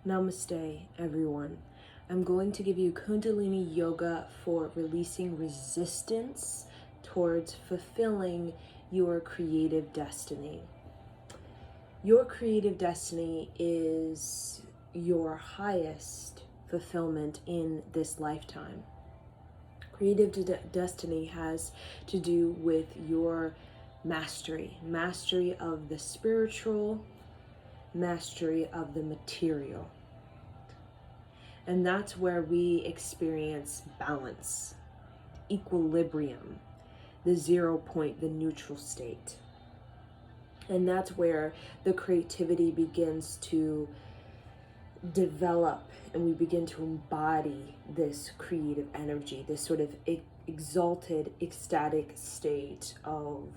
Namaste, everyone. I'm going to give you Kundalini Yoga for releasing resistance towards fulfilling your creative destiny. Your creative destiny is your highest fulfillment in this lifetime. Creative destiny has to do with your mastery of the spiritual, mastery of the material. And that's where we experience balance, equilibrium, the 0 point, the neutral state. And that's where the creativity begins to develop, and we begin to embody this creative energy, this sort of exalted, ecstatic state of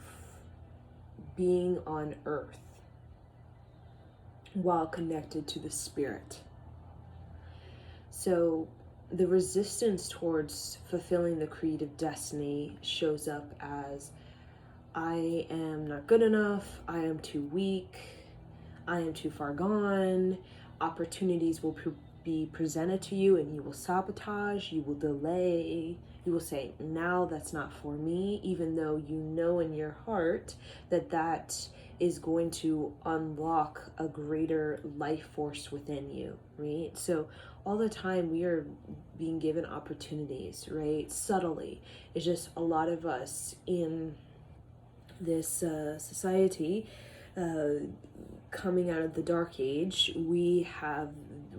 being on earth while connected to the spirit. So the resistance towards fulfilling the creative destiny shows up as, I am not good enough, I am too weak, I am too far gone, opportunities will be presented to you and you will sabotage, you will delay, you will say, now that's not for me, even though you know in your heart that that is going to unlock a greater life force within you, right? So all the time we are being given opportunities, right? Subtly. It's just a lot of us in this society, coming out of the dark age, we're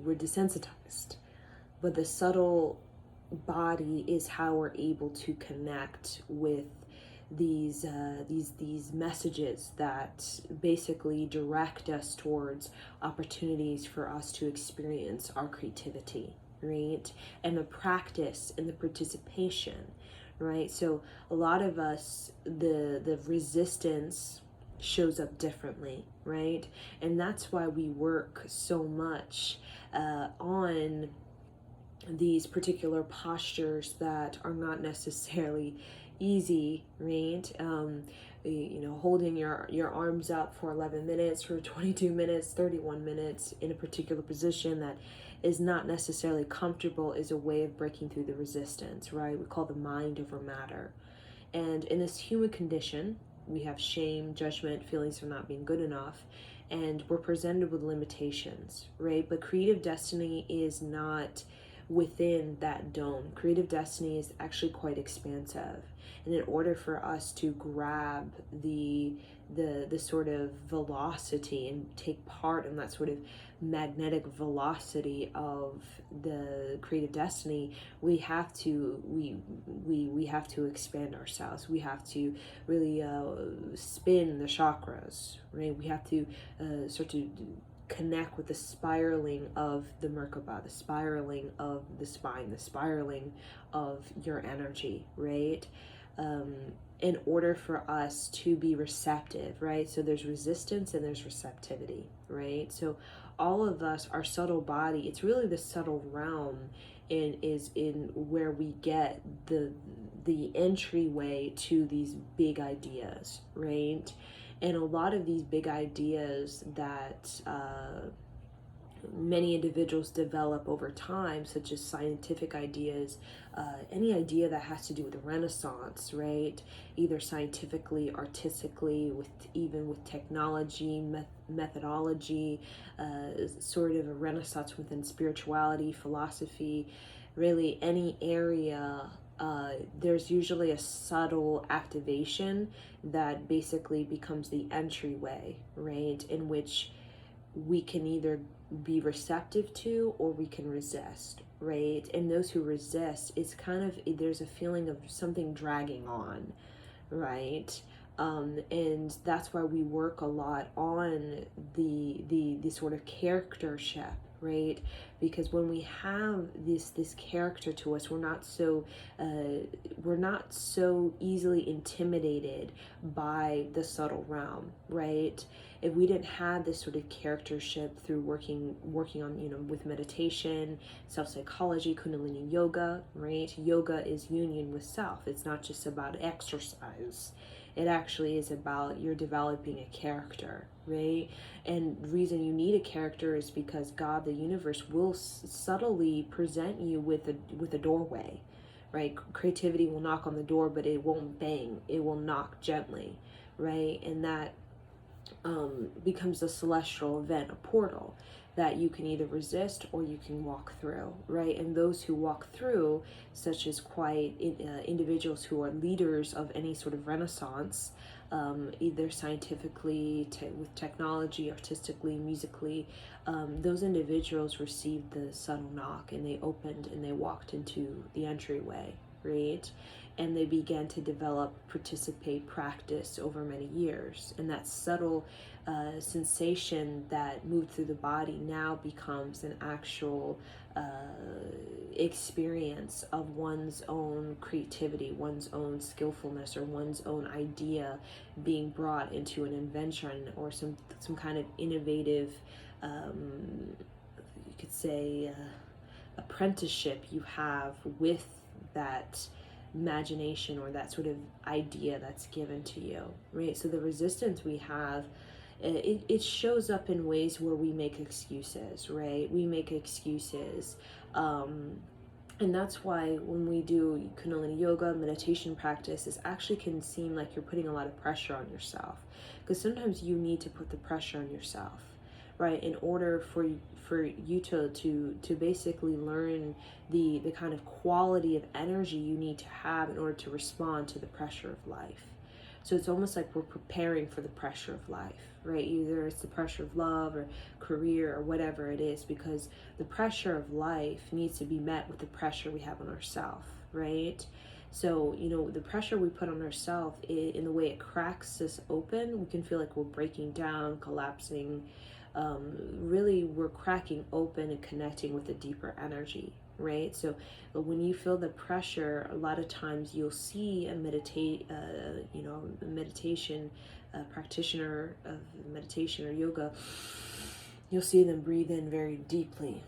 desensitized, but the subtle body is how we're able to connect with these messages that basically direct us towards opportunities for us to experience our creativity, right? And the practice and the participation, right? So a lot of us, the resistance shows up differently, right? And that's why we work so much on these particular postures that are not necessarily easy, right? Holding your arms up for 11 minutes, for 22 minutes, 31 minutes in a particular position that is not necessarily comfortable is a way of breaking through the resistance, right? We call the mind over matter. And in this human condition, we have shame, judgment, feelings of not being good enough, and we're presented with limitations, right? But creative destiny is not within that dome. Creative destiny is actually quite expansive. And in order for us to grab the sort of velocity and take part in that sort of magnetic velocity of the creative destiny, we have to we have to expand ourselves. We have to really spin the chakras, right? We have to start to connect with the spiraling of the Merkaba, the spiraling of the spine, the spiraling of your energy, right? In order for us to be receptive, right? So there's resistance and there's receptivity, right? So all of us, our subtle body, it's really the subtle realm is in where we get the entryway to these big ideas, right? And a lot of these big ideas that many individuals develop over time, such as scientific ideas, any idea that has to do with the Renaissance, right? Either scientifically, artistically, even with technology, methodology, sort of a Renaissance within spirituality, philosophy, really any area. There's usually a subtle activation that basically becomes the entryway, right? In which we can either be receptive to or we can resist, right? And those who resist, it's kind of, there's a feeling of something dragging on, right? And that's why we work a lot on the sort of character shift, right? Because when we have this character to us, we're not so easily intimidated by the subtle realm, right? If we didn't have this sort of charactership through working on, with meditation, self-psychology, Kundalini yoga, right? Yoga is union with self. It's not just about exercise. It actually is about you're developing a character, right? And the reason you need a character is because God, the universe, will subtly present you with a doorway, right? Creativity will knock on the door, but it won't bang. It will knock gently, right? And that becomes a celestial event, a portal that you can either resist or you can walk through, right? And those who walk through, such as individuals who are leaders of any sort of renaissance, either scientifically, with technology, artistically, musically, those individuals received the subtle knock and they opened and they walked into the entryway, right? And they began to develop, participate, practice over many years. And that subtle sensation that moved through the body now becomes an actual experience of one's own creativity, one's own skillfulness, or one's own idea being brought into an invention or some kind of innovative, you could say, apprenticeship you have with that imagination or that sort of idea that's given to you, right? So the resistance we have, it shows up in ways where we make excuses, right? We make excuses. And that's why when we do Kundalini yoga, meditation practice, it actually can seem like you're putting a lot of pressure on yourself. Because sometimes you need to put the pressure on yourself, right? In order for you to basically learn the kind of quality of energy you need to have in order to respond to the pressure of life. So it's almost like we're preparing for the pressure of life, right? Either it's the pressure of love or career or whatever it is, because the pressure of life needs to be met with the pressure we have on ourselves, right? So, the pressure we put on ourselves, in the way it cracks us open, we can feel like we're breaking down, collapsing. Really, we're cracking open and connecting with a deeper energy, right? So when you feel the pressure, a lot of times you'll see a meditation practitioner of meditation or yoga. You'll see them breathe in very deeply,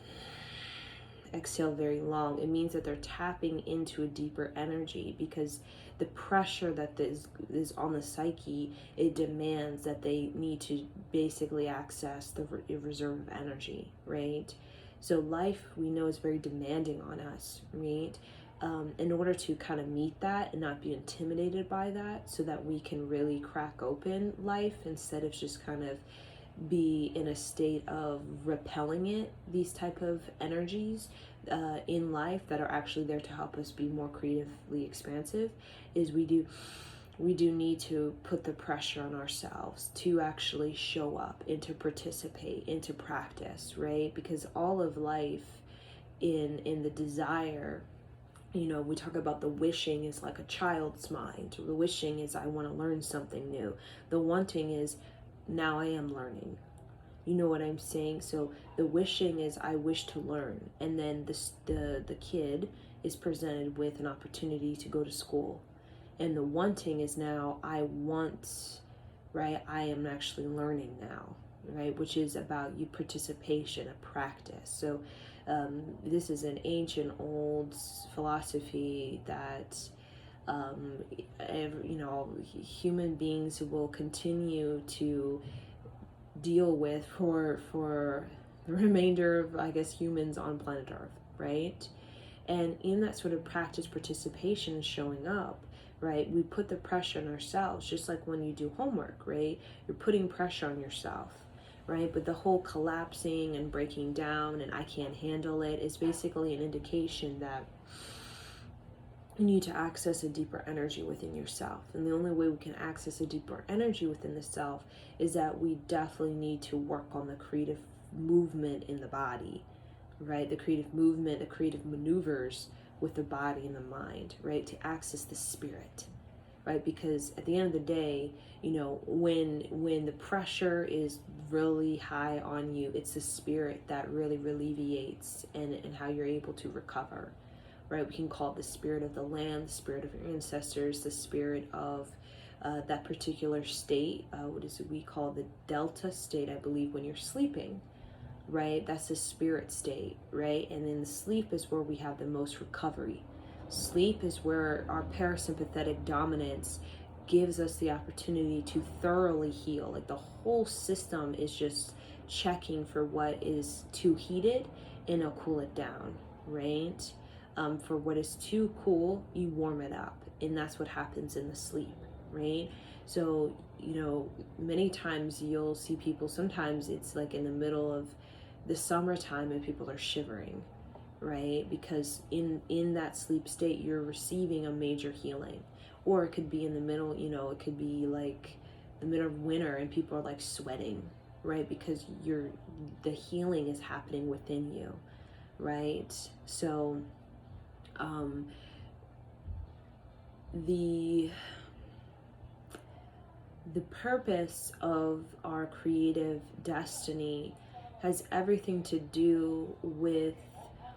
exhale very long. It means that they're tapping into a deeper energy, because the pressure that is on the psyche, it demands that they need to basically access the reserve of energy, right? So life, we know, is very demanding on us, right? In order to kind of meet that and not be intimidated by that, so that we can really crack open life instead of just kind of be in a state of repelling it, these type of energies in life that are actually there to help us be more creatively expansive, is we do need to put the pressure on ourselves to actually show up and to participate and to practice, right? Because all of life in the desire, we talk about the wishing is like a child's mind. The wishing is, I want to learn something new. The wanting is, now I am learning. You know what I'm saying? So the wishing is, I wish to learn. And then the kid is presented with an opportunity to go to school. And the wanting is, now I want, right? I am actually learning now, right? Which is about you participation, a practice. So this is an ancient old philosophy that human beings will continue to deal with for the remainder of, I guess, humans on planet Earth, right? And in that sort of practice, participation is showing up, right? We put the pressure on ourselves, just like when you do homework, right? You're putting pressure on yourself, right? But the whole collapsing and breaking down and I can't handle it is basically an indication that you need to access a deeper energy within yourself. And the only way we can access a deeper energy within the self is that we definitely need to work on the creative movement in the body, right? The creative movement, the creative maneuvers with the body and the mind, right? To access the spirit, right? Because at the end of the day, when the pressure is really high on you, it's the spirit that really alleviates and how you're able to recover, right? We can call it the spirit of the land, the spirit of your ancestors, the spirit of that particular state. What is it we call the delta state, I believe, when you're sleeping, right? That's the spirit state, right? And then the sleep is where we have the most recovery. Sleep is where our parasympathetic dominance gives us the opportunity to thoroughly heal. Like the whole system is just checking for what is too heated, and it'll cool it down, right? For what is too cool, you warm it up, and that's what happens in the sleep, right? So, many times you'll see people, sometimes it's like in the middle of the summertime and people are shivering, right? Because in that sleep state, you're receiving a major healing. Or it could be in the middle, it could be like the middle of winter and people are like sweating, right? Because the healing is happening within you, right? So the purpose of our creative destiny has everything to do with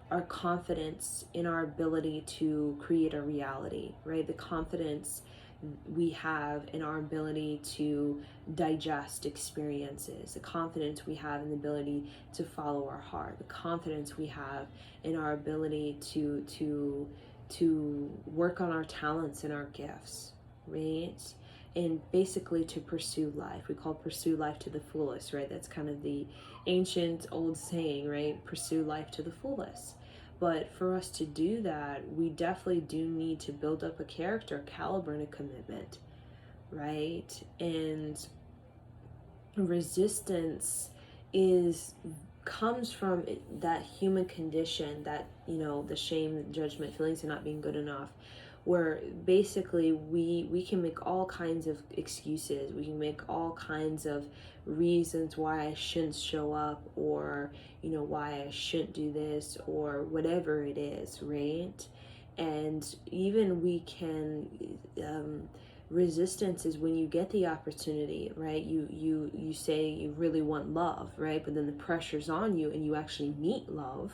our confidence in our ability to create a reality, right? The confidence we have in our ability to digest experiences, the confidence we have in the ability to follow our heart, the confidence we have in our ability to work on our talents and our gifts, right? And basically to pursue life. We call pursue life to the fullest, right? That's kind of the ancient old saying, right? Pursue life to the fullest. But for us to do that, we definitely do need to build up a character, a caliber, and a commitment, right? And resistance comes from that human condition, that the shame, judgment, feelings of not being good enough, where basically we can make all kinds of excuses, we can make all kinds of reasons why I shouldn't show up, or why I shouldn't do this, or whatever it is, right? And even we can resistance is when you get the opportunity, right? You say you really want love, right? But then the pressure's on you and you actually meet love,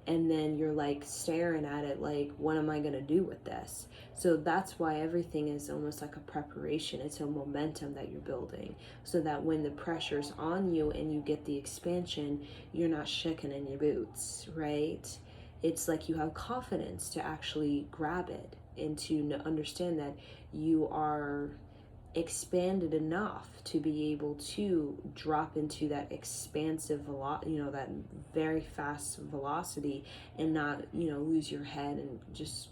and then you're like staring at it like, what am I going to do with this? So that's why everything is almost like a preparation. It's a momentum that you're building, so that when the pressure's on you and you get the expansion, you're not shaking in your boots, right? It's like you have confidence to actually grab it and to understand that you are expanded enough to be able to drop into that expansive that very fast velocity, and not lose your head and just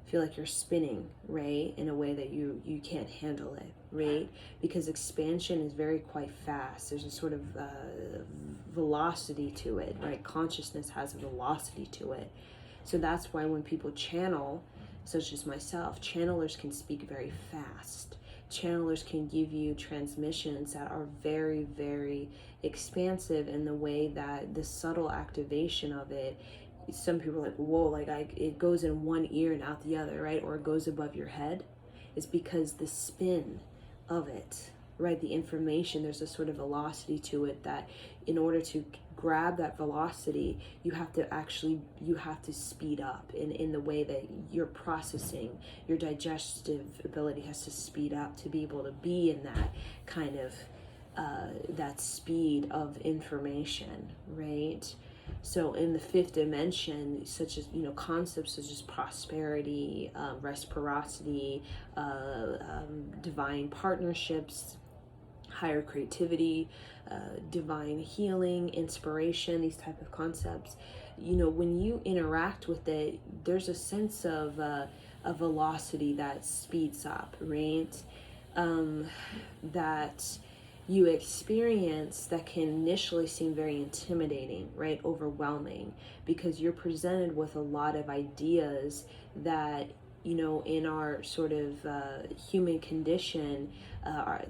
feel like you're spinning, right, in a way that you can't handle it, right? Because expansion is very quite fast. There's a sort of velocity to it, right? Consciousness has a velocity to it. So that's why when people channel, such as myself, channelers can speak very fast. Channelers can give you transmissions that are very, very expansive in the way that the subtle activation of it, some people are like, whoa, like it goes in one ear and out the other, right? Or it goes above your head. It's because the spin of it, right? The information, there's a sort of velocity to it that in order to grab that velocity, you have to speed up in the way that you're processing. Your digestive ability has to speed up to be able to be in that kind of that speed of information, right? So in the fifth dimension, such as concepts such as prosperity, reciprocity, divine partnerships, higher creativity, divine healing, inspiration, these type of concepts, when you interact with it, there's a sense of a velocity that speeds up, right? That you experience that can initially seem very intimidating, right? Overwhelming, because you're presented with a lot of ideas that, in our sort of human condition, they're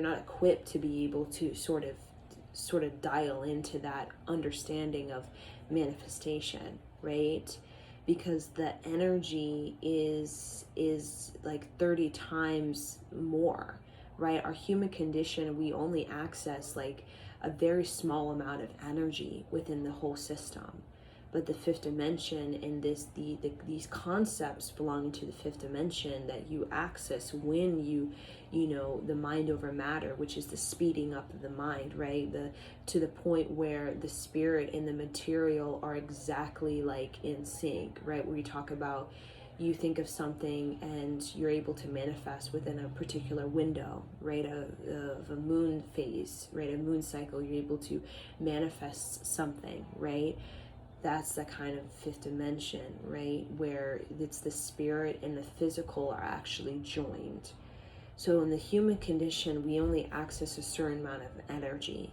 not equipped to be able to sort of dial into that understanding of manifestation, right? Because the energy is like 30 times more, right? Our human condition, we only access like a very small amount of energy within the whole system. But the fifth dimension and these concepts belonging to the fifth dimension that you access when the mind over matter, which is the speeding up of the mind, right? To the point where the spirit and the material are exactly like in sync, right? Where you talk about you think of something and you're able to manifest within a particular window, right? Of a moon phase, right? A moon cycle, you're able to manifest something, right? That's the kind of fifth dimension, right? Where it's the spirit and the physical are actually joined. So in the human condition, we only access a certain amount of energy,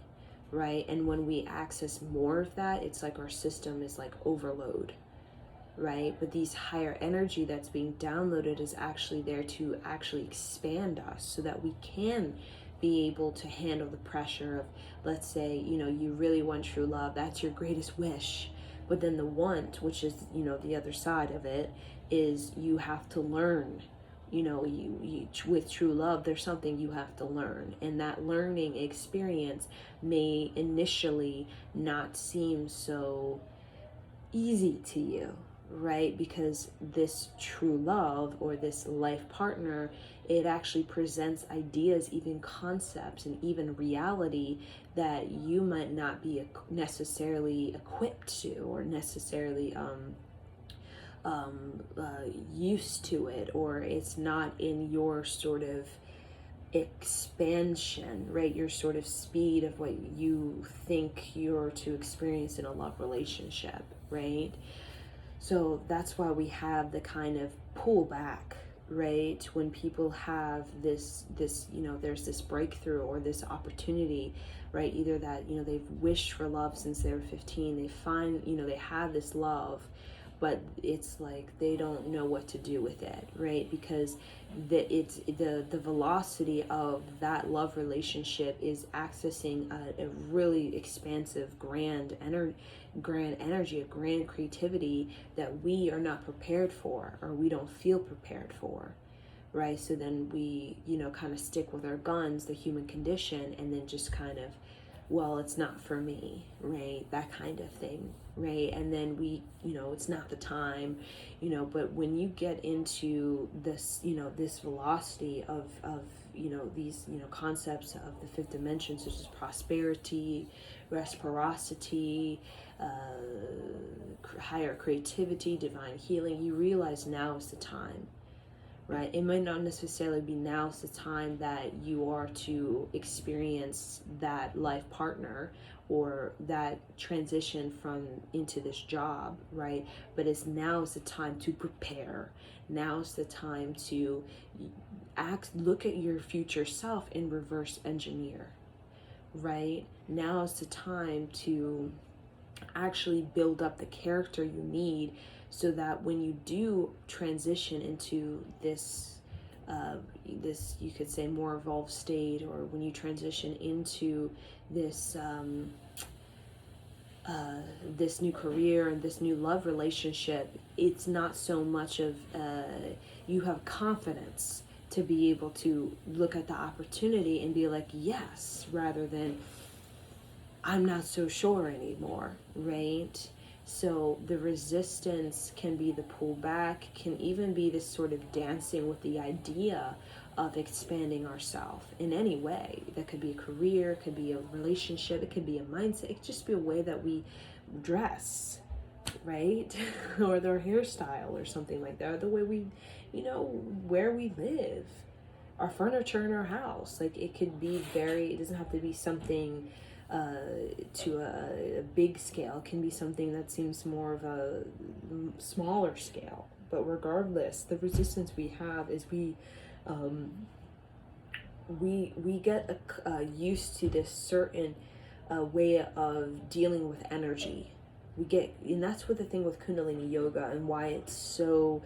right? And when we access more of that, it's like our system is like overload, right? But these higher energy that's being downloaded is actually there to actually expand us so that we can be able to handle the pressure of, let's say, you really want true love, that's your greatest wish. But then the want, which is, the other side of it, is you have to learn. You with true love, there's something you have to learn, and that learning experience may initially not seem so easy to you, right? Because this true love or this life partner, it actually presents ideas, even concepts, and even reality that you might not be necessarily equipped to, or necessarily used to it, or it's not in your sort of expansion, right? Your sort of speed of what you think you're to experience in a love relationship, right? So that's why we have the kind of pullback, right? When people have this, there's this breakthrough or this opportunity, right? Either that, they've wished for love since they were 15, they find, they have this love, but it's like they don't know what to do with it, right? Because the velocity of that love relationship is accessing a really expansive grand energy, a grand creativity that we are not prepared for, or we don't feel prepared for, right? So then we kind of stick with our guns, the human condition, and then just kind of, well, it's not for me, right? That kind of thing, right? And then we, it's not the time, but when you get into this, this velocity of these, concepts of the fifth dimension, such as prosperity, reciprocity, higher creativity, divine healing, you realize now is the time, right? It might not necessarily be now's the time that you are to experience that life partner or that transition from into this job, right? But it's now's the time to prepare. Now's the time to look at your future self and reverse engineer, right? Now's the time to actually build up the character you need, so that when you do transition into this you could say more evolved state, or when you transition into this this new career and this new love relationship, it's not so much of you have confidence to be able to look at the opportunity and be like yes, rather than I'm not so sure anymore, right? So the resistance can be the pullback, can even be this sort of dancing with the idea of expanding ourselves in any way. That could be a career, it could be a relationship, it could be a mindset, it could just be a way that we dress, right? Or their hairstyle or something like that, or the way we, where we live, our furniture in our house. Like it could be it doesn't have to be something to a big scale. It can be something that seems more of a smaller scale. But regardless, the resistance we have is we get used to this certain way of dealing with energy. And that's what the thing with Kundalini yoga and why it's so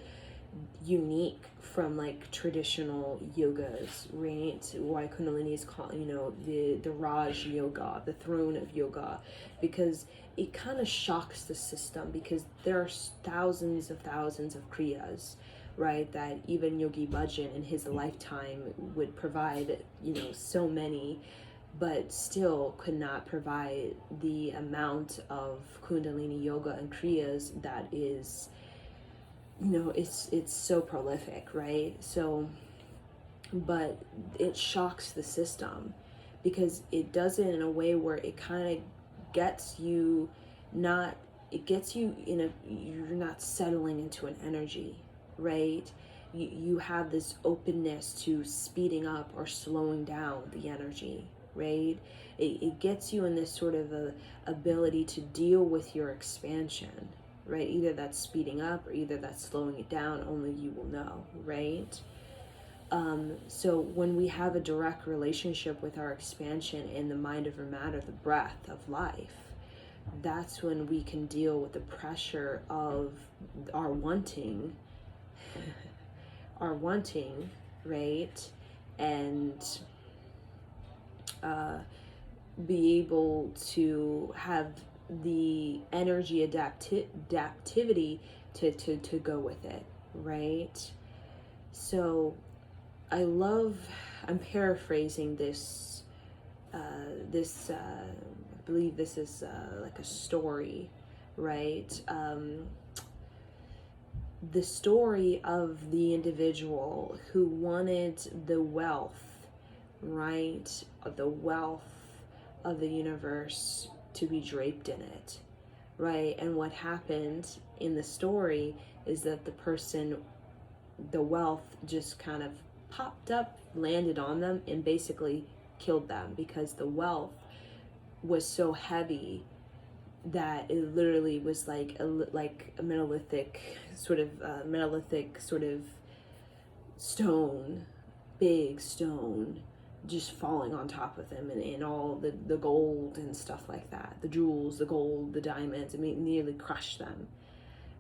unique from like traditional yogas, right? Why Kundalini is called, the Raj yoga, the throne of yoga, because it kind of shocks the system, because there are thousands of kriyas, right, that even Yogi Bhajan in his lifetime would provide, so many, but still could not provide the amount of Kundalini yoga and kriyas that is, it's so prolific, right? So, but it shocks the system because it does it in a way where it kind of gets you you're not settling into an energy, right? You have this openness to speeding up or slowing down the energy, right? It gets you in this sort of a ability to deal with your expansion, right? Either that's speeding up or either that's slowing it down, only you will know, right? So when we have a direct relationship with our expansion in the mind over matter, the breath of life, that's when we can deal with the pressure of our wanting, right? And be able to have the energy adaptivity to go with it, right? So I'm paraphrasing this, I believe this is like a story, right? The story of the individual who wanted the wealth, right? The wealth of the universe to be draped in it, right? And what happened in the story is that the wealth just kind of popped up, landed on them, and basically killed them, because the wealth was so heavy that it literally was like a monolithic sort of stone, big stone, just falling on top of him, and all the gold and stuff like that, the jewels, the gold, the diamonds, I mean, nearly crushed them,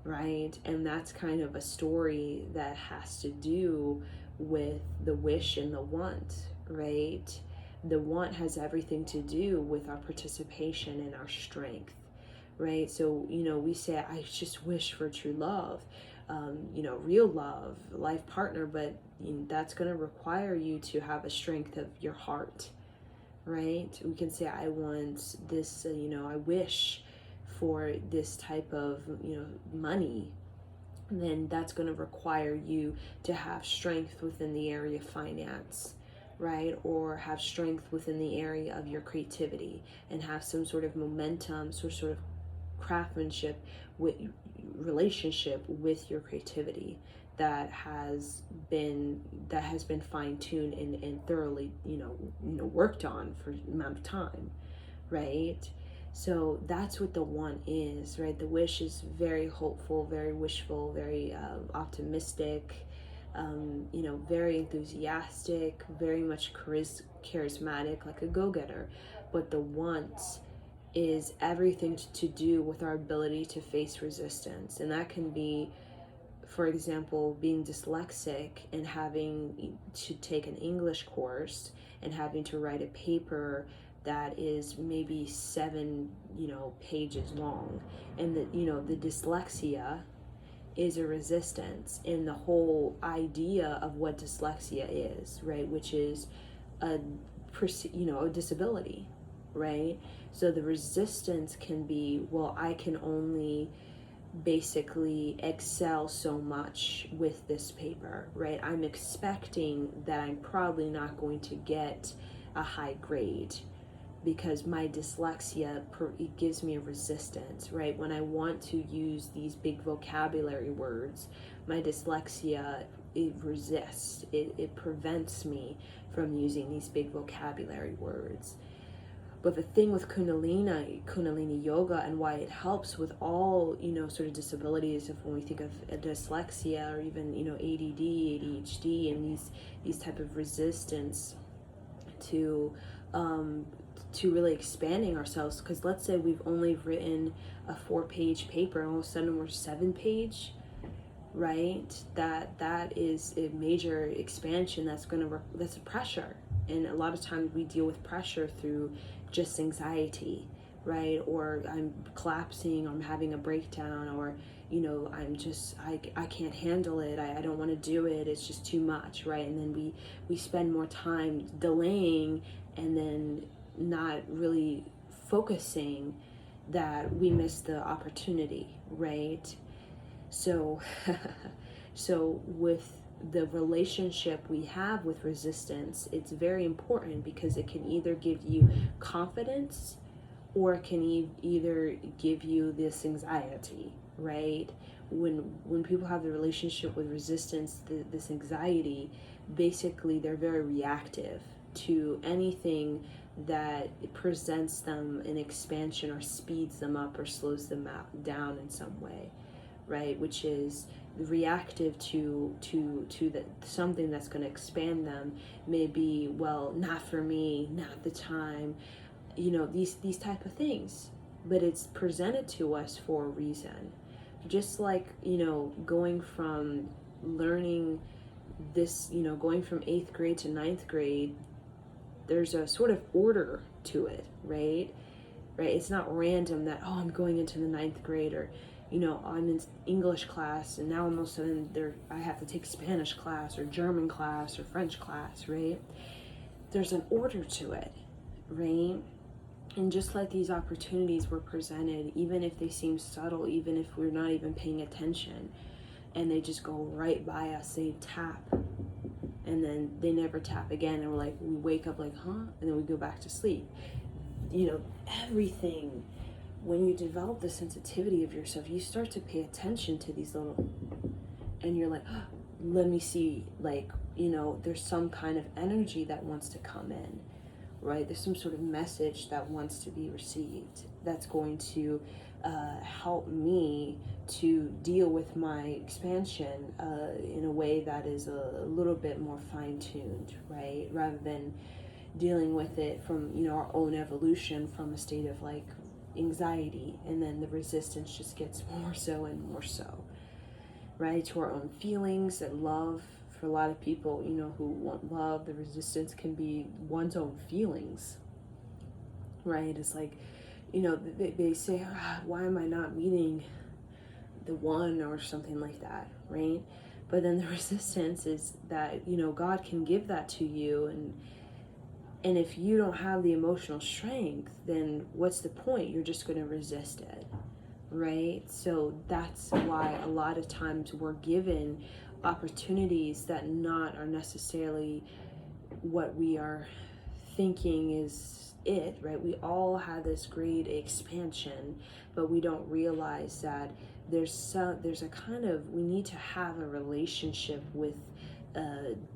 right? And that's kind of a story that has to do with the wish and the want, right? The want has everything to do with our participation and our strength, right? So, we say, I just wish for true love, real love, life partner, but that's going to require you to have a strength of your heart, right? We can say, I want this, I wish for this type of, money. Then that's going to require you to have strength within the area of finance, right? Or have strength within the area of your creativity, and have some sort of momentum, sort of craftsmanship with relationship with your creativity that has been fine-tuned and thoroughly worked on for an amount of time, right? So that's what the want is, right? The wish is very hopeful, very wishful, very optimistic, very enthusiastic, very much charismatic, like a go-getter. But the want is everything to do with our ability to face resistance. And that can be, for example, being dyslexic and having to take an English course and having to write a paper that is maybe 7 pages long, and the dyslexia is a resistance in the whole idea of what dyslexia is, right? Which is a disability, right? So the resistance can be, well, I can only basically excel so much with this paper, right? I'm expecting that I'm probably not going to get a high grade because my dyslexia it gives me a resistance, right? When I want to use these big vocabulary words, my dyslexia, it resists, it prevents me from using these big vocabulary words. But the thing with Kundalini yoga, and why it helps with all, sort of disabilities, of when we think of dyslexia, or even, ADD, ADHD, and these type of resistance to really expanding ourselves. Because let's say we've only written a 4-page paper, and all of a sudden we're 7-page, right? That is a major expansion. That's a pressure. And a lot of times we deal with pressure through just anxiety, right? Or I'm collapsing, or I'm having a breakdown, or I can't handle it, I don't want to do it, it's just too much, right? And then we spend more time delaying, and then not really focusing, that we miss the opportunity, right? So so with the relationship we have with resistance, it's very important, because it can either give you confidence, or it can either give you this anxiety, right? when people have the relationship with resistance, this anxiety, basically they're very reactive to anything that presents them an expansion or speeds them up or slows them down in some way, right? Which is reactive to that something that's going to expand them. Maybe, well, not for me, not the time, these type of things. But it's presented to us for a reason. Just like, going from learning this, going from 8th grade to 9th grade, there's a sort of order to it, right? It's not random that, oh, I'm going into the 9th grade, or I'm in English class and now all of a sudden I have to take Spanish class or German class or French class, right? There's an order to it, right? And just like these opportunities were presented, even if they seem subtle, even if we're not even paying attention, and they just go right by us, they tap, and then they never tap again, and we wake up like, huh? And then we go back to sleep. Everything, when you develop the sensitivity of yourself, you start to pay attention to these little, and you're like, oh, let me see, there's some kind of energy that wants to come in, right? There's some sort of message that wants to be received that's going to help me to deal with my expansion in a way that is a little bit more fine-tuned, right? Rather than dealing with it from, our own evolution from a state of anxiety, and then the resistance just gets more so and more so, right? To our own feelings and love. For a lot of people, who want love, the resistance can be one's own feelings, right? It's they say, why am I not meeting the one, or something like that, right? But then the resistance is that, God can give that to you, and if you don't have the emotional strength, then what's the point? You're just going to resist it, right? So that's why a lot of times we're given opportunities that are necessarily what we are thinking is it, right? We all have this great expansion, but we don't realize that there's a kind of, we need to have a relationship with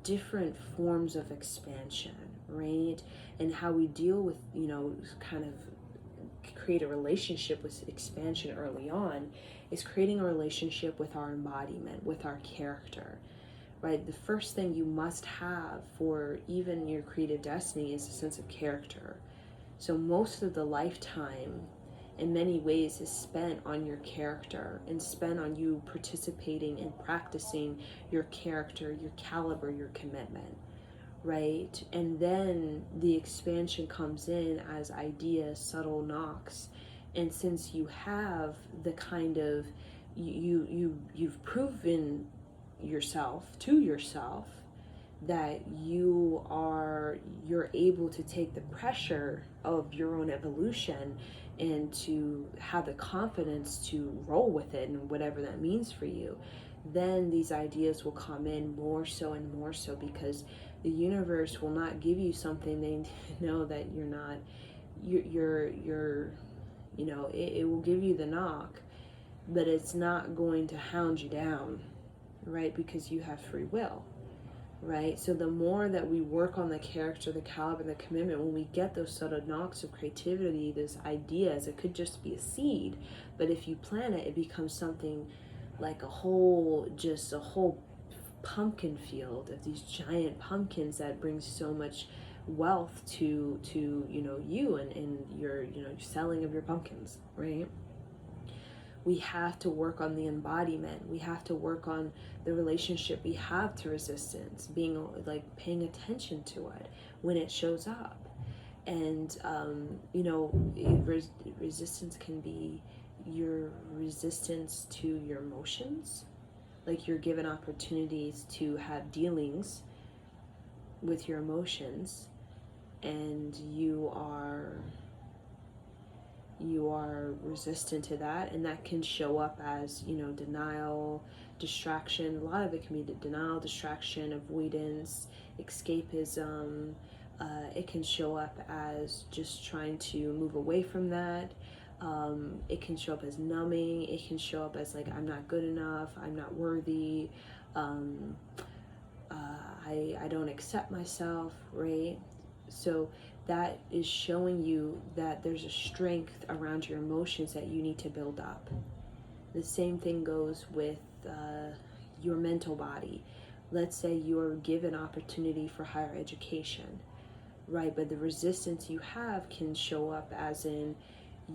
different forms of expansion, right? And how we deal with, kind of create a relationship with expansion early on is creating a relationship with our embodiment, with our character, right? The first thing you must have for even your creative destiny is a sense of character. So most of the lifetime, in many ways, is spent on your character and spent on you participating and practicing your character, your caliber, your commitment, right? And then the expansion comes in as ideas, subtle knocks. And since you have the kind of, you've proven yourself to yourself that you're able to take the pressure of your own evolution and to have the confidence to roll with it and whatever that means for you, then these ideas will come in more so and more so, because the universe will not give you something they know that you're not, it will give you the knock, but it's not going to hound you down, right? Because you have free will, right? So the more that we work on the character, the caliber, the commitment, when we get those subtle knocks of creativity, those ideas, it could just be a seed, but if you plant it, it becomes something like a whole pumpkin field of these giant pumpkins that brings so much wealth to you and your selling of your pumpkins, right? We have to work on the embodiment. We have to work on the relationship we have to resistance, being paying attention to it when it shows up. And resistance can be your resistance to your emotions. You're given opportunities to have dealings with your emotions, and you are resistant to that, and that can show up as denial, distraction. A lot of it can be denial, distraction, avoidance, escapism. It can show up as just trying to move away from that. It can show up as numbing. It can show up as like, I'm not good enough, I'm not worthy, um, I don't accept myself, right? So that is showing you that there's a strength around your emotions that you need to build up. The same thing goes with your mental body. Let's say you're given opportunity for higher education, right? But the resistance you have can show up as in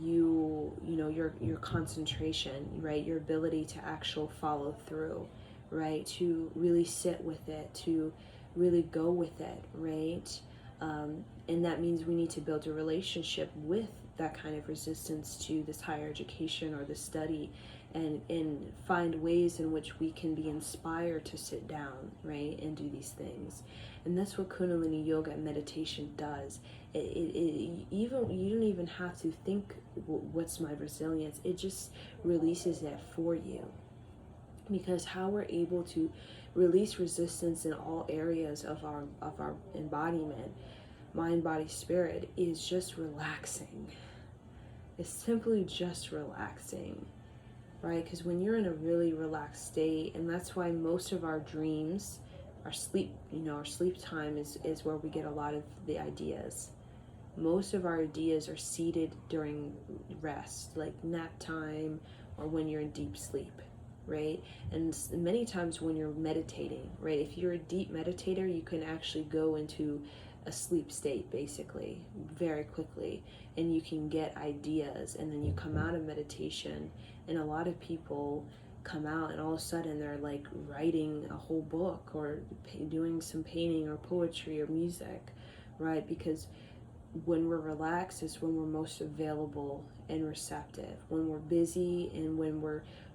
your concentration, right? Your ability to actually follow through, right? To really sit with it, to really go with it, right? And that means we need to build a relationship with that kind of resistance to this higher education or the study, and find ways in which we can be inspired to sit down, right, and do these things. And that's what Kundalini yoga and meditation does. Even you don't even have to think, what's my resilience? It just releases that for you. Because how we're able to release resistance in all areas of our embodiment, mind, body, spirit, is just relaxing. It's simply just relaxing, right? Because when you're in a really relaxed state, and that's why most of our dreams, our sleep, our sleep time is where we get a lot of the ideas. Most of our ideas are seated during rest, like nap time or when you're in deep sleep, right? And many times when you're meditating, right? If you're a deep meditator, you can actually go into a sleep state basically very quickly, and you can get ideas, and then you come out of meditation, and a lot of people come out and all of a sudden they're like writing a whole book or doing some painting or poetry or music, right? Because when we're relaxed is when we're most available and receptive. When we're busy and when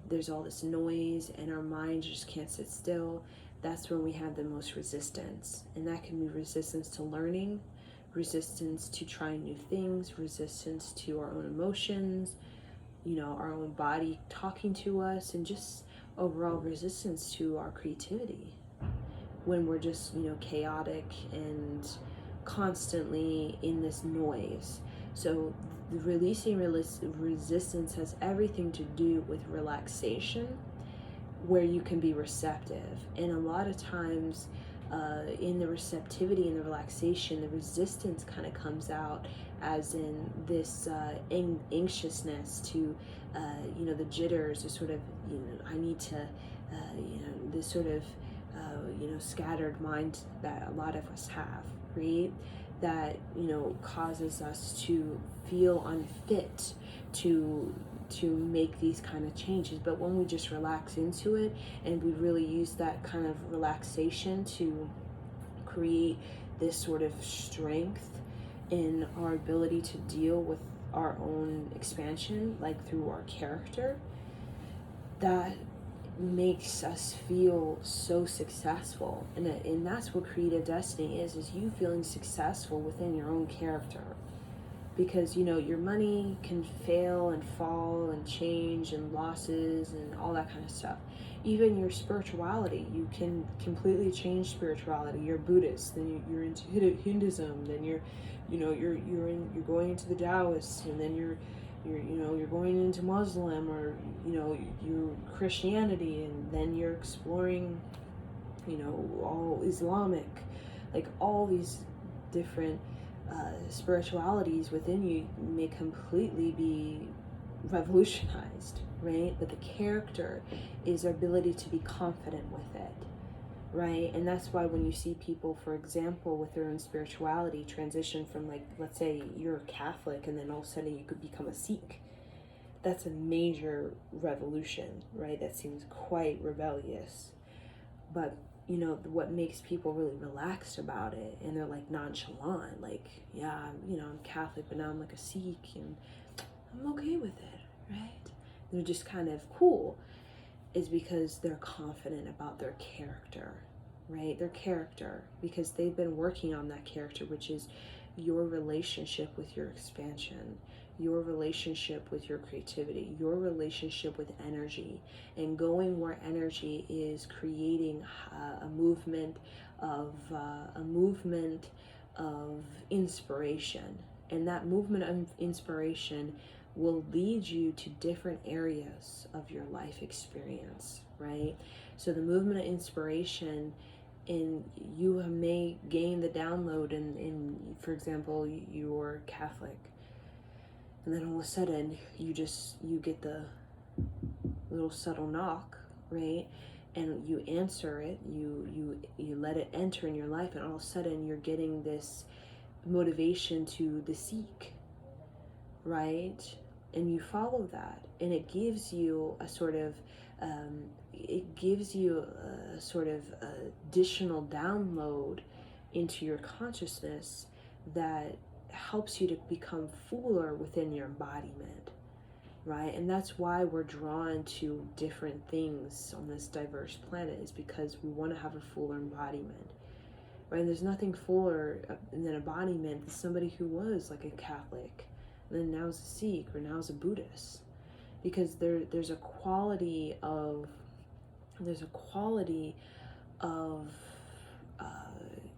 there's all this noise and our mind just can't sit still, that's when we have the most resistance. And that can be resistance to learning, resistance to trying new things, resistance to our own emotions, our own body talking to us, and just overall resistance to our creativity when we're just, chaotic and constantly in this noise. So the releasing resistance has everything to do with relaxation, where you can be receptive. And a lot of times in the receptivity and the relaxation, the resistance kind of comes out as in this anxiousness to the jitters, the sort of I need to this sort of scattered mind that a lot of us have, right? That causes us to feel unfit to make these kind of changes. But when we just relax into it and we really use that kind of relaxation to create this sort of strength in our ability to deal with our own expansion, like through our character, that makes us feel so successful. And that's what creative destiny is you feeling successful within your own character. Because your money can fail and fall and change, and losses and all that kind of stuff. Even your spirituality, you can completely change spirituality. You're Buddhist, then you're into Hinduism, then you're going into the Taoist, and then you're going into Muslim, or your Christianity, and then you're exploring all Islamic, like all these different spiritualities within you may completely be revolutionized, right? But the character is our ability to be confident with it, right? And that's why when you see people, for example, with their own spirituality transition from, like, let's say you're a Catholic and then all of a sudden you could become a Sikh, that's a major revolution, right? That seems quite rebellious. But what makes people really relaxed about it, and they're like nonchalant, like, yeah, I'm Catholic, but now I'm like a Sikh and I'm okay with it, right? They're just kind of cool, is because they're confident about their character, right? Their character, because they've been working on that character, which is your relationship with your expansion, your relationship with your creativity, your relationship with energy, and going where energy is creating a movement of inspiration. And that movement of inspiration will lead you to different areas of your life experience, right? So the movement of inspiration, and you may gain the download in for example, you're Catholic, and then all of a sudden you get the little subtle knock, right? And you answer it, you let it enter in your life, and all of a sudden you're getting this motivation to the seek, right? And you follow that, and it gives you a sort of additional download into your consciousness that helps you to become fuller within your embodiment, right? And that's why we're drawn to different things on this diverse planet, is because we want to have a fuller embodiment, right? And there's nothing fuller than embodiment than somebody who was like a Catholic, and then now is a Sikh, or now is a Buddhist, because there's a quality of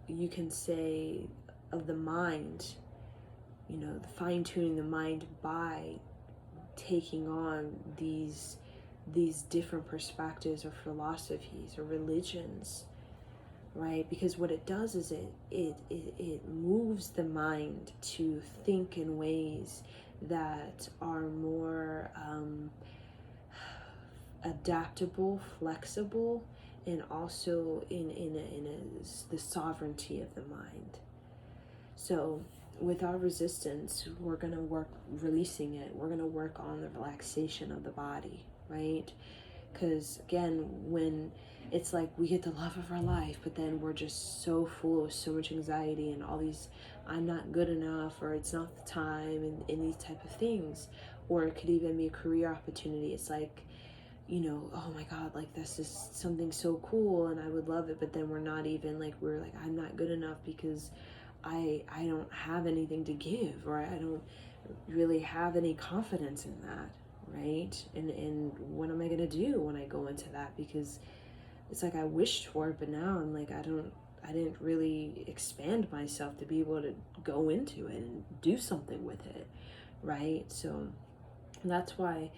you can say, of the mind, the fine-tuning the mind by taking on these different perspectives or philosophies or religions, right? Because what it does is it moves the mind to think in ways that are more adaptable, flexible, and also the sovereignty of the mind. So with our resistance, we're going to work releasing it. We're going to work on the relaxation of the body, right? Because again, when it's like we get the love of our life, but then we're just so full of so much anxiety and all these I'm not good enough, or it's not the time, and these type of things. Or it could even be a career opportunity. It's like, oh my God, like this is something so cool and I would love it, but then we're like, I'm not good enough because I don't have anything to give, or I don't really have any confidence in that, right? And what am I gonna do when I go into that? Because it's like I wished for it, but now I'm like, I didn't really expand myself to be able to go into it and do something with it, right? So that's why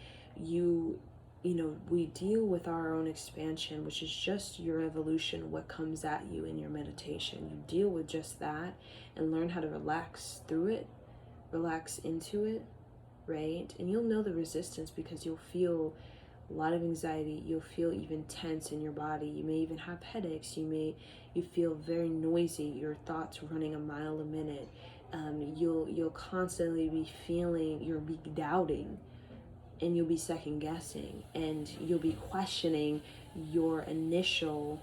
we deal with our own expansion, which is just your evolution, what comes at you in your meditation. You deal with just that and learn how to relax through it, relax into it, right? And you'll know the resistance because you'll feel a lot of anxiety. You'll feel even tense in your body. You may even have headaches. You feel very noisy. Your thoughts running a mile a minute. You'll constantly be feeling, you'll be doubting, and you'll be second guessing, and you'll be questioning your initial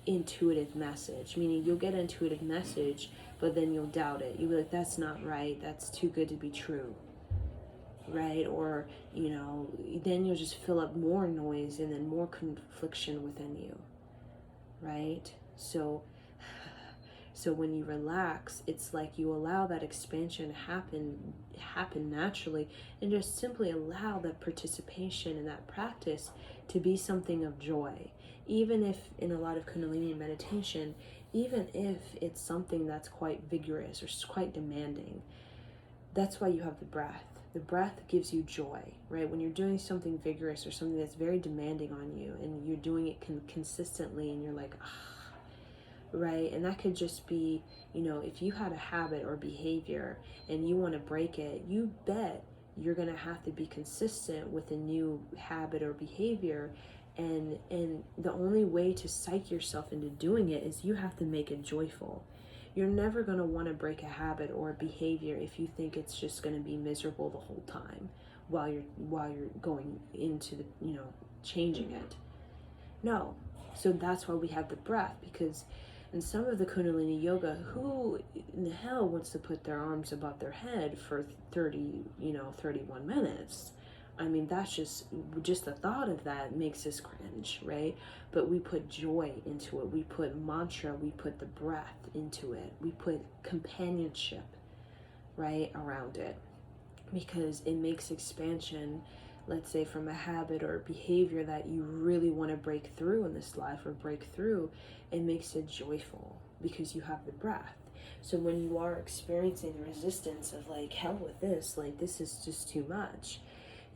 intuitive message, meaning you'll get an intuitive message, but then you'll doubt it. You'll be like, that's not right. That's too good to be true, right? Or, then you'll just fill up more noise and then more confliction within you, right? So when you relax, it's like you allow that expansion happen naturally, and just simply allow that participation in that practice to be something of joy. Even if in a lot of Kundalini meditation, even if it's something that's quite vigorous or quite demanding, that's why you have the breath. The breath gives you joy, right? When you're doing something vigorous or something that's very demanding on you, and you're doing it consistently, and you're like, right? And that could just be, if you had a habit or behavior and you want to break it, you bet you're going to have to be consistent with a new habit or behavior. And the only way to psych yourself into doing it is you have to make it joyful. You're never going to want to break a habit or a behavior if you think it's just going to be miserable the whole time while you're going into the, changing it. No. So that's why we have the breath, because in some of the Kundalini yoga, who in the hell wants to put their arms above their head for 31 minutes? I mean, that's just the thought of that makes us cringe, right? But we put joy into it. We put mantra, we put the breath into it. We put companionship, right, around it, because it makes expansion, let's say from a habit or behavior that you really want to break through in this life or break through, it makes it joyful because you have the breath. So when you are experiencing the resistance of like, hell with this, like this is just too much,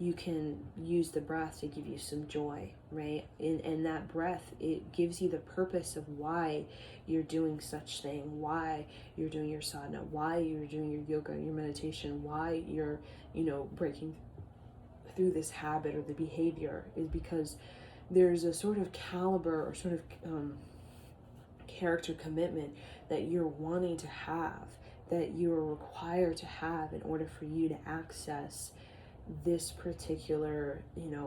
you can use the breath to give you some joy, right? And that breath, it gives you the purpose of why you're doing such thing, why you're doing your sadhana, why you're doing your yoga, your meditation, why you're, breaking through this habit or the behavior, is because there's a sort of caliber or sort of character commitment that you're wanting to have, that you're required to have in order for you to access this particular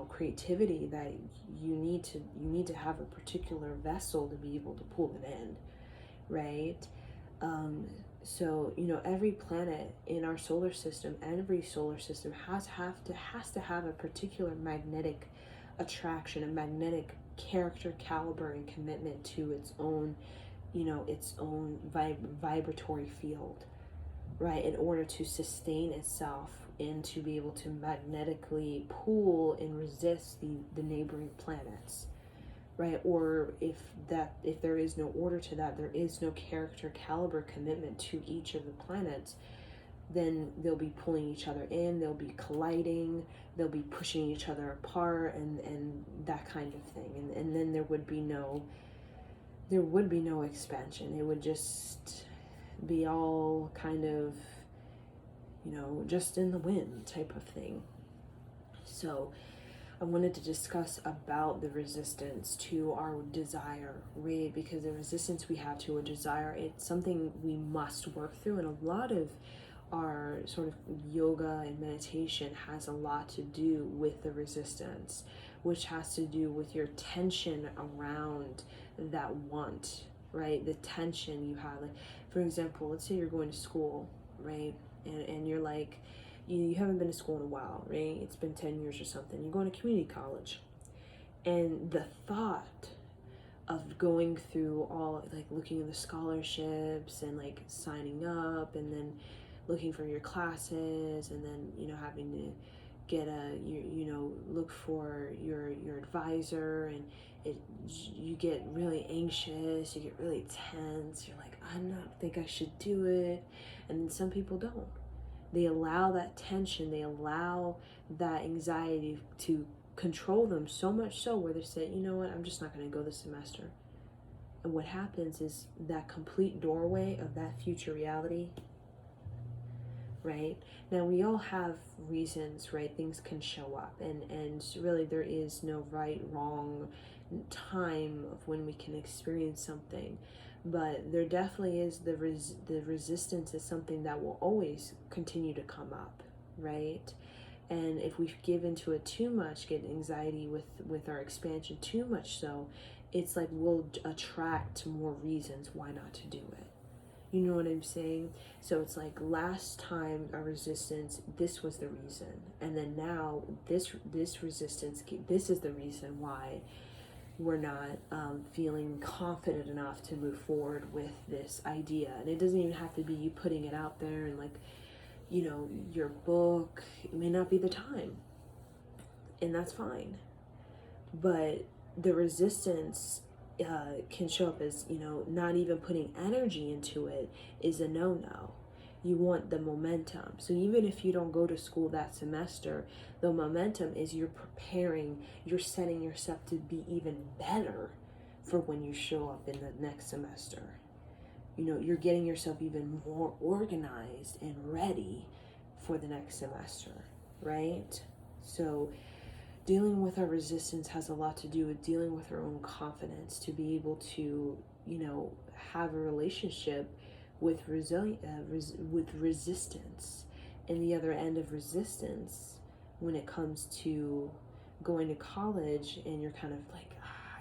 creativity, that you need to have a particular vessel to be able to pull it in, right? So every planet in our solar system, every solar system has to have a particular magnetic attraction, a magnetic character caliber and commitment to its own vibratory field, right, in order to sustain itself and to be able to magnetically pull and resist the neighboring planets, right? Or if there is no order to that, there is no character caliber commitment to each of the planets, then they'll be pulling each other in, they'll be colliding, they'll be pushing each other apart, and that kind of thing. And then there would be no expansion. It would just be all kind of, just in the wind type of thing. So I wanted to discuss about the resistance to our desire, right? Because the resistance we have to a desire, it's something we must work through. And a lot of our sort of yoga and meditation has a lot to do with the resistance, which has to do with your tension around that want, right? The tension you have. Like, for example, let's say you're going to school, right? And you're like, you haven't been to school in a while, right? It's been 10 years or something. You're going to community college. And the thought of going through all, like, looking at the scholarships and, like, signing up and then looking for your classes and then, having to get look for your advisor, and you get really anxious, you get really tense, you're like, I don't think I should do it. And then some people don't. They allow that tension, they allow that anxiety to control them so much so where they say, you know what, I'm just not going to go this semester. And what happens is that complete doorway of that future reality, right? Now, we all have reasons, right? Things can show up, and really there is no right, wrong time of when we can experience something. But there definitely is the resistance is something that will always continue to come up, right? And if we give into it too much, get anxiety with our expansion too much, so it's like we'll attract more reasons why not to do it. You know what I'm saying? So it's like last time our resistance, this was the reason, and then now this resistance, this is the reason why we're not feeling confident enough to move forward with this idea. And it doesn't even have to be you putting it out there and, like, your book. It may not be the time, and that's fine. But the resistance can show up as, not even putting energy into it is a no-no. You want the momentum. So even if you don't go to school that semester, the momentum is you're preparing, you're setting yourself to be even better for when you show up in the next semester. You're getting yourself even more organized and ready for the next semester, right? So dealing with our resistance has a lot to do with dealing with our own confidence to be able to, have a relationship with with resistance. And the other end of resistance, when it comes to going to college and you're kind of like,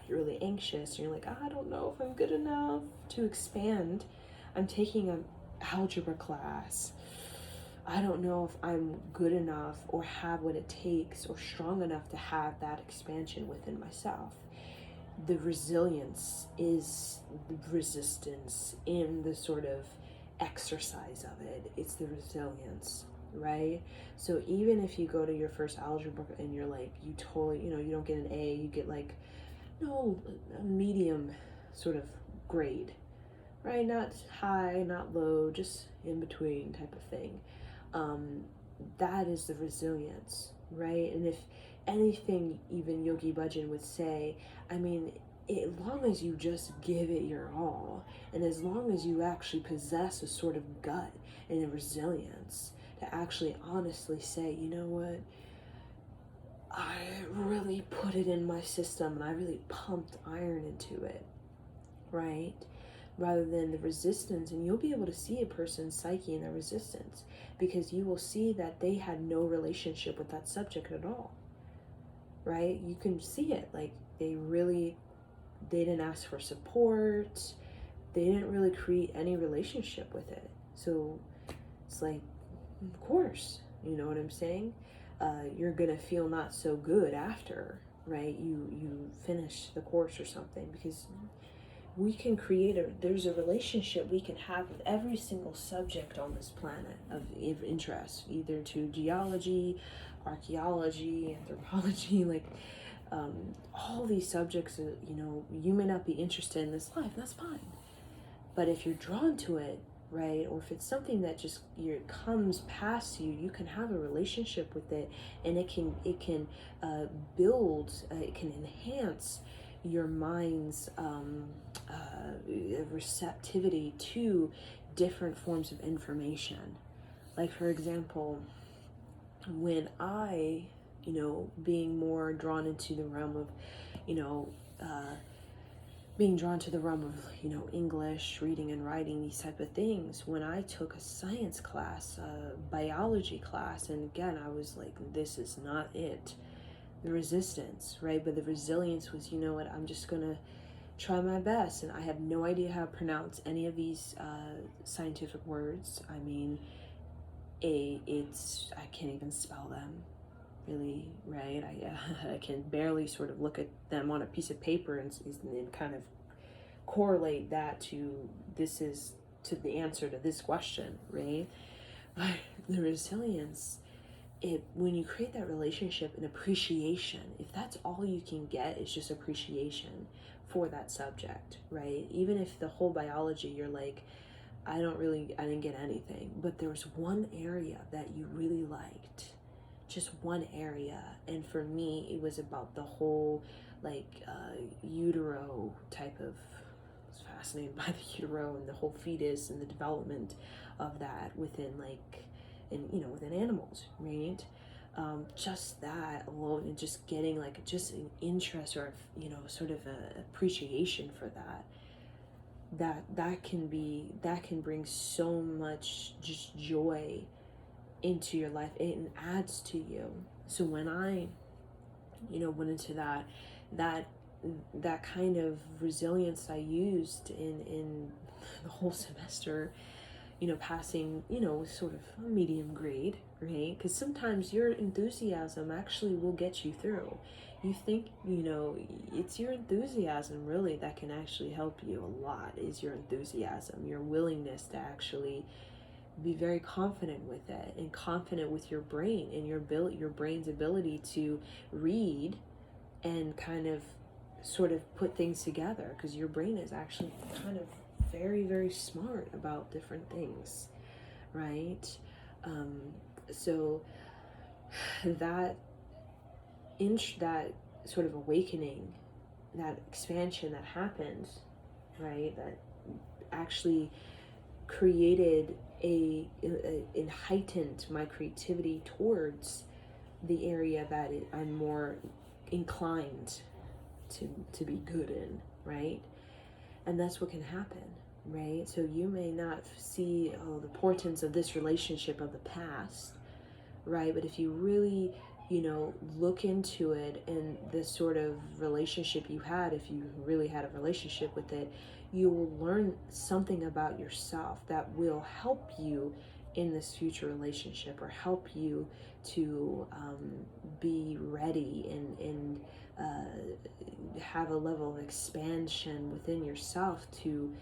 you're really anxious, and you're like, I don't know if I'm good enough to expand. I'm taking an algebra class. I don't know if I'm good enough or have what it takes or strong enough to have that expansion within myself. The resilience is the resistance in the sort of exercise of it. It's the resilience, right? So even if you go to your first algebra and you're like, you totally, you don't get an A, you get like, a medium sort of grade, right? Not high, not low, just in between type of thing. That is the resilience, right? And if anything, even Yogi Bhajan would say, I mean, as long as you just give it your all, and as long as you actually possess a sort of gut and a resilience to actually honestly say, you know what, I really put it in my system and I really pumped iron into it, right? Rather than the resistance. And you'll be able to see a person's psyche in their resistance because you will see that they had no relationship with that subject at all, right? You can see it. Like they didn't ask for support. They didn't really create any relationship with it. So it's like, of course, you know what I'm saying? You're gonna feel not so good after, right? You finish the course or something, because we can there's a relationship we can have with every single subject on this planet of interest, either to geology, archaeology, anthropology, like all these subjects. You may not be interested in this life, that's fine, but if you're drawn to it, right, or if it's something that just comes past you, you can have a relationship with it, and it can build, it can enhance your mind's receptivity to different forms of information. Like, for example, when I, being more drawn into the realm of, being drawn to the realm of, English, reading and writing, these type of things, when I took a science class, a biology class, and again, I was like, this is not it. The resistance, right? But the resilience was, you know what, I'm just gonna try my best. And I have no idea how to pronounce any of these scientific words. I mean, I can't even spell them, really, right? I can barely sort of look at them on a piece of paper and kind of correlate that to the answer to this question, right? But the resilience, when you create that relationship and appreciation, if that's all you can get is just appreciation for that subject, right? Even if the whole biology, you're like, I didn't get anything, but there was one area that you really liked, just one area. And for me, it was about the whole utero type of, I was fascinated by the utero and the whole fetus and the development of that within within animals, right? Just that alone, and just getting just an interest, or sort of a appreciation for that can bring so much just joy into your life. It adds to you. So when I went into that kind of resilience I used in the whole semester, passing, sort of a medium grade, right? Because sometimes your enthusiasm actually will get you through. You think, it's your enthusiasm really that can actually help you a lot, is your enthusiasm, your willingness to actually be very confident with it, and confident with your brain and your brain's ability to read and kind of sort of put things together, because your brain is actually kind of very, very smart about different things, right? So that that sort of awakening, that expansion that happened, right, that actually created and heightened my creativity towards the area that I'm more inclined to be good in, right? And that's what can happen, right? So you may not see the portents of this relationship of the past, right? But if you really, look into it, and this sort of relationship you had, if you really had a relationship with it, you will learn something about yourself that will help you in this future relationship, or help you to be ready and have a level of expansion within yourself to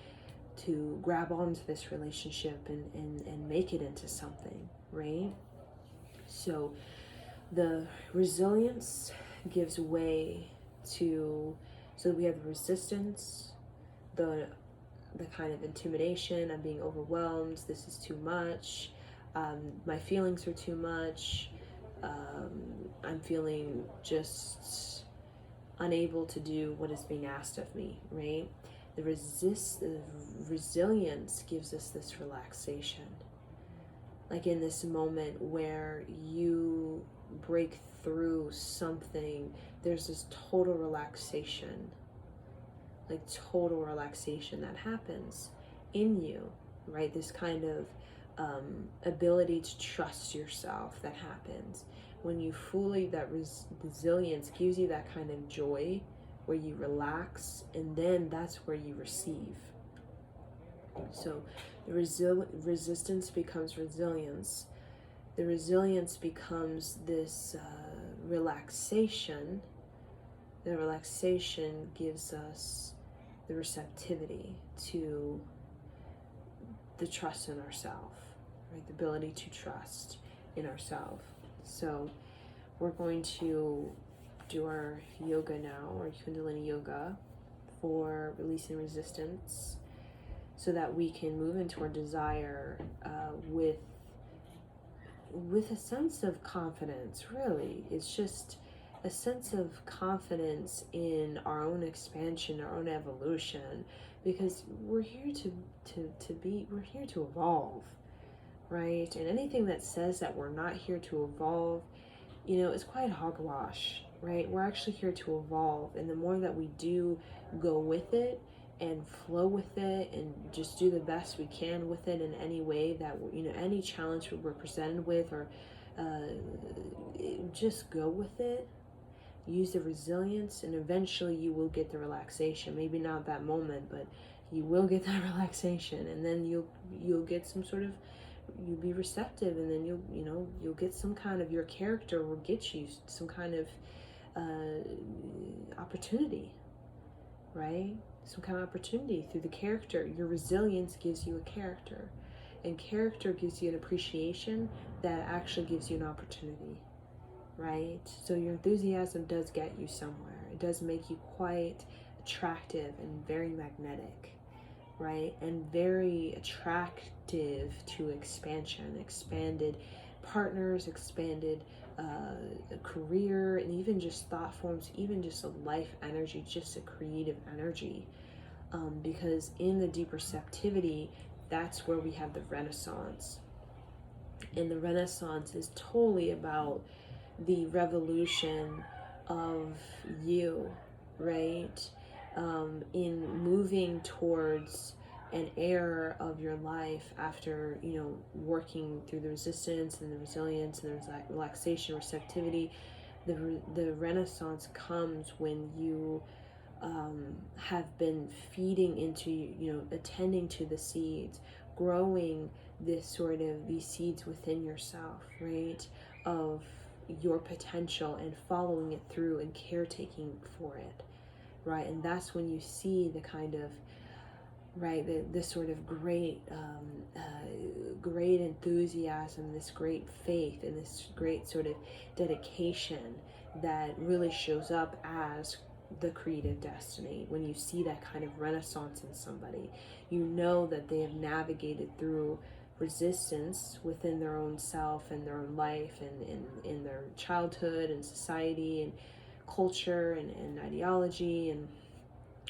grab onto this relationship and make it into something, right? So the resilience gives way to, so we have the resistance, the the kind of intimidation. I'm being overwhelmed. This is too much. My feelings are too much. I'm feeling just unable to do what is being asked of me, right? The resilience gives us this relaxation. Like in this moment where you break through something, there's this total relaxation, like total relaxation that happens in you, right? This kind of ability to trust yourself that happens when you fully, that resilience gives you that kind of joy where you relax, and then that's where you receive. So the resistance becomes resilience. The resilience becomes this relaxation. The relaxation gives us the receptivity to the trust in ourselves, right? The ability to trust in ourselves. So we're going to do our yoga now, our Kundalini yoga, for releasing resistance, so that we can move into our desire with a sense of confidence. Really, it's just a sense of confidence in our own expansion, our own evolution, because we're here we're here to evolve, right? And anything that says that we're not here to evolve, it's quite hogwash, right? We're actually here to evolve, and the more that we do go with it and flow with it and just do the best we can with it in any way that, any challenge we're presented with, or just go with it, use the resilience, and eventually you will get the relaxation. Maybe not that moment, but you will get that relaxation, and then you'll get some sort of, you'll be receptive, and then you'll get some kind of, your character will get you some kind of opportunity, right? Some kind of opportunity through the character. Your resilience gives you a character, and character gives you an appreciation that actually gives you an opportunity, right? So your enthusiasm does get you somewhere. It does make you quite attractive and very magnetic, right? And very attractive to expansion, expanded partners, expanded a career, and even just thought forms, even just a life energy, just a creative energy. Because in the deep receptivity, that's where we have the Renaissance. And the Renaissance is totally about the revolution of you, right? In moving towards an era of your life after, working through the resistance and the resilience and the relaxation, receptivity. The Renaissance comes when you have been feeding into, attending to the seeds, growing these seeds within yourself, right? Of your potential, and following it through and caretaking for it, right? And that's when you see the kind of, right, this sort of great enthusiasm, this great faith, and this great sort of dedication that really shows up as the creative destiny. When you see that kind of renaissance in somebody, you know that they have navigated through resistance within their own self and their own life, and in their childhood and society and culture and ideology, and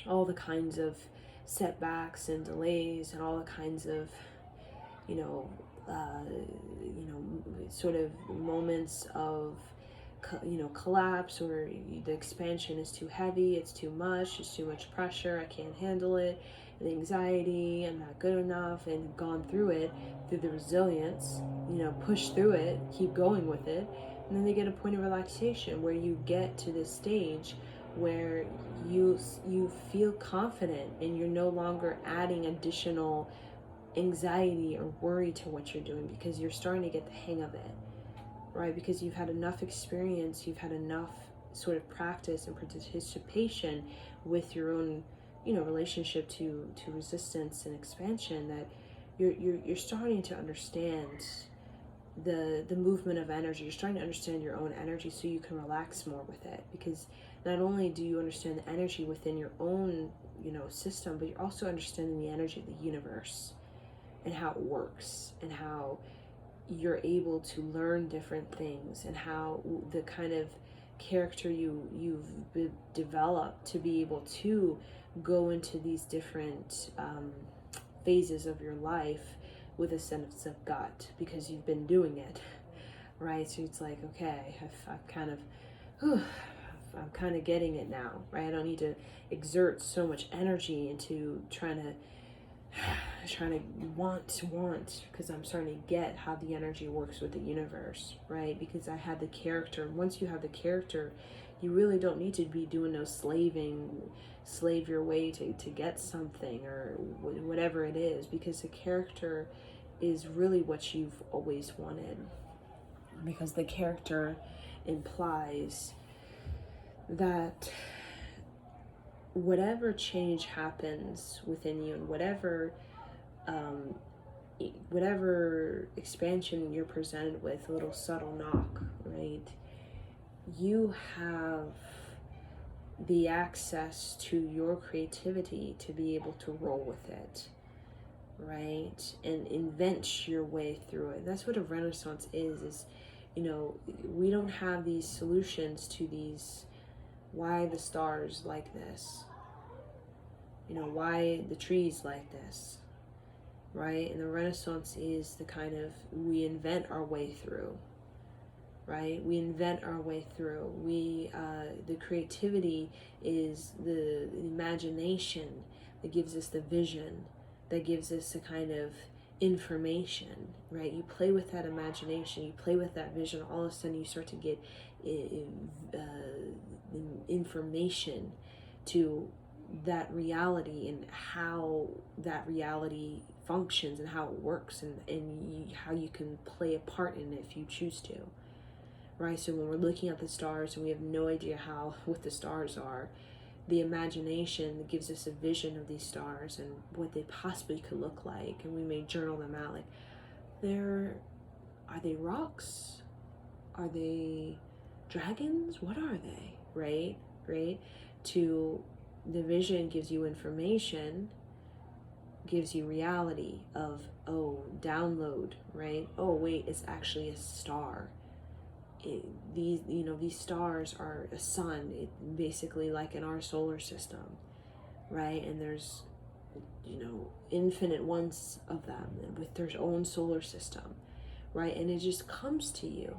all the kinds of setbacks and delays, and all the kinds of sort of moments of collapse, or the expansion is too heavy, it's too much pressure, I can't handle it, the anxiety, I'm not good enough, and gone through it, through the resilience, push through it, keep going with it, and then they get a point of relaxation where you get to this stage where you feel confident, and you're no longer adding additional anxiety or worry to what you're doing, because you're starting to get the hang of it, right? Because you've had enough experience, you've had enough sort of practice and participation with your own, relationship to resistance and expansion, that you're starting to understand the movement of energy. You're starting to understand your own energy, so you can relax more with it, because not only do you understand the energy within your own, system, but you're also understanding the energy of the universe and how it works, and how you're able to learn different things, and how the kind of character you've developed to be able to go into these different phases of your life with a sense of gut, because you've been doing it, right? So it's like, okay, I've kind of, I'm kind of getting it now, right? I don't need to exert so much energy into trying to want, because I'm starting to get how the energy works with the universe, right? Because I had the character. Once you have the character, you really don't need to be doing no slave your way to get something, or whatever it is, because the character is really what you've always wanted, because the character implies that whatever change happens within you, and whatever expansion you're presented with, a little subtle knock, right? You have the access to your creativity to be able to roll with it, right? And invent your way through it. That's what a renaissance is, we don't have these solutions to these, why the stars like this, why the trees like this, right? And the Renaissance is the kind of, we invent our way through, right? We invent our way through. The creativity is the imagination that gives us the vision, that gives us the kind of information, right? You play with that imagination, you play with that vision, all of a sudden you start to get information to that reality, and how that reality functions, and how it works, and how you can play a part in it if you choose to, right? So when we're looking at the stars and we have no idea what the stars are, the imagination that gives us a vision of these stars and what they possibly could look like, and we may journal them out, like, are they rocks? Are they dragons? What are they? Right? To the vision gives you information, gives you reality of, download, right? Oh wait, it's actually a star. These stars are a sun, basically like in our solar system, right? And there's infinite ones of them with their own solar system, right? And it just comes to you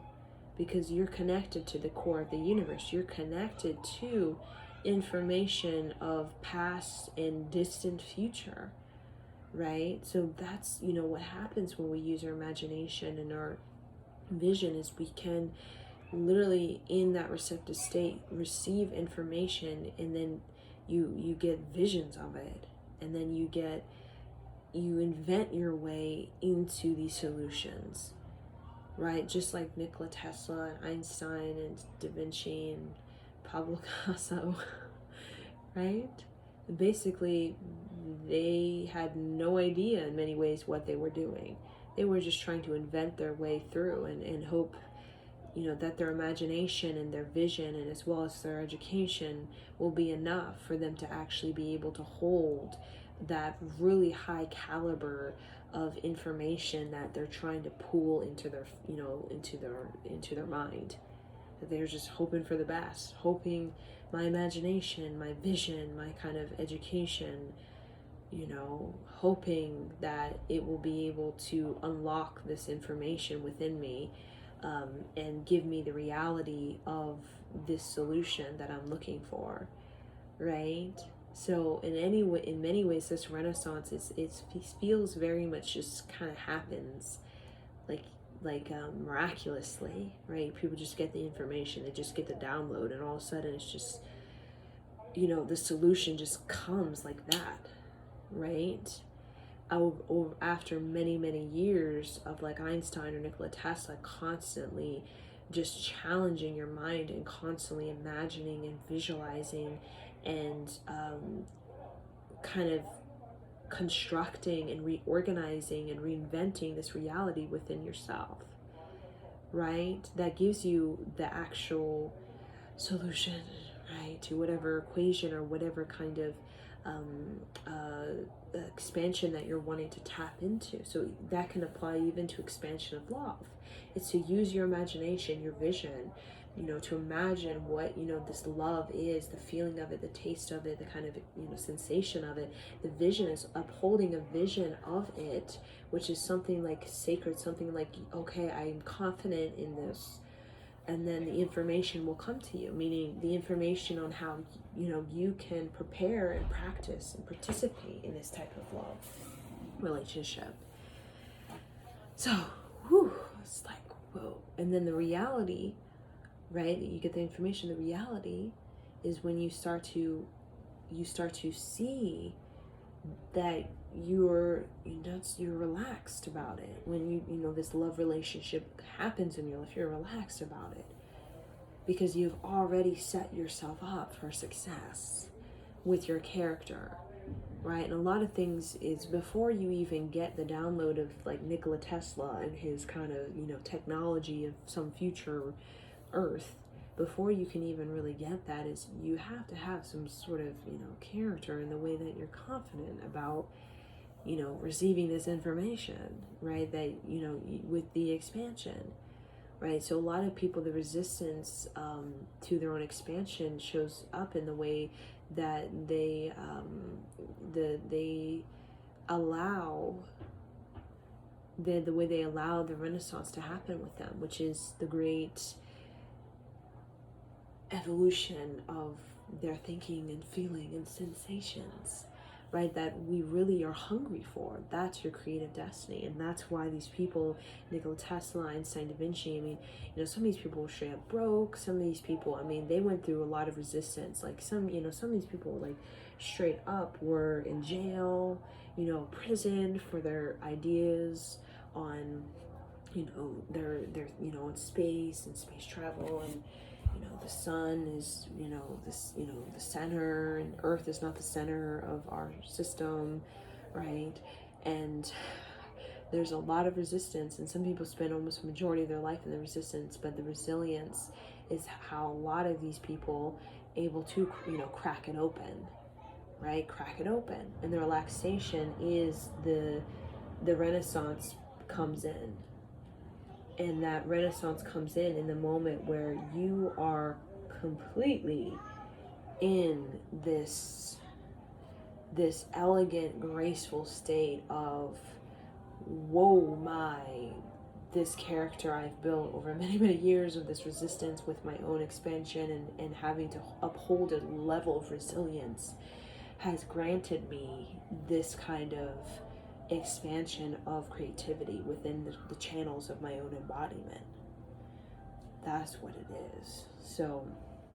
because you're connected to the core of the universe. You're connected to information of past and distant future, right? So that's what happens when we use our imagination and our vision, is we can literally, in that receptive state, receive information, and then you get visions of it, and then you invent your way into these solutions, right? Just like Nikola Tesla and Einstein and Da Vinci and Pablo Picasso, right? Basically, they had no idea in many ways what they were doing. They were just trying to invent their way through, and hope that their imagination and their vision, and as well as their education, will be enough for them to actually be able to hold that really high caliber of information that they're trying to pull into their into their mind. That they're just hoping for the best, hoping my imagination, my vision, my kind of education, hoping that it will be able to unlock this information within me, and give me the reality of this solution that I'm looking for, right? So in many ways, this Renaissance it feels very much just kind of happens, like miraculously, right? People just get the information, they just get the download, and all of a sudden it's just, the solution just comes like that, right? After many years of, like, Einstein or Nikola Tesla constantly just challenging your mind and constantly imagining and visualizing and kind of constructing and reorganizing and reinventing this reality within yourself, right? That gives you the actual solution, right? To whatever equation or whatever kind of um, expansion that you're wanting to tap into. So that can apply even to expansion of love. It's to use your imagination, your vision, to imagine what, this love is, the feeling of it, the taste of it, the kind of, sensation of it. The vision is upholding a vision of it, which is something like sacred, something like, okay, I'm confident in this. And then the information will come to you, meaning the information on how, you can prepare and practice and participate in this type of love relationship. So, it's like, whoa. And then the reality, right? You get the information. The reality is when you start to see that you're relaxed about it. When this love relationship happens in your life, you're relaxed about it because you've already set yourself up for success with your character, right? And a lot of things is before you even get the download of like Nikola Tesla and his kind of technology of some future Earth. Before you can even really get that, is you have to have some sort of character in the way that you're confident about receiving this information, right? That with the expansion, right? So a lot of people, the resistance to their own expansion shows up in the way that they allow the way they allow the Renaissance to happen with them, which is the great evolution of their thinking and feeling and sensations, right? That we really are hungry for. That's your creative destiny. And that's why these people, Nikola Tesla, Einstein, Da Vinci, I mean, some of these people were straight up broke. Some of these people, I mean, they went through a lot of resistance. Like some of these people like straight up were in jail, prison for their ideas on, their in space and space travel, and the sun is the center, and Earth is not the center of our system, right? And there's a lot of resistance, and some people spend almost a majority of their life in the resistance, but the resilience is how a lot of these people able to crack it open, right? Crack it open. And the relaxation is the Renaissance comes in. And that Renaissance comes in the moment where you are completely in this elegant, graceful state of, whoa, this character I've built over many, many years of this resistance with my own expansion and having to uphold a level of resilience has granted me this kind of expansion of creativity within the channels of my own embodiment. That's what it is. So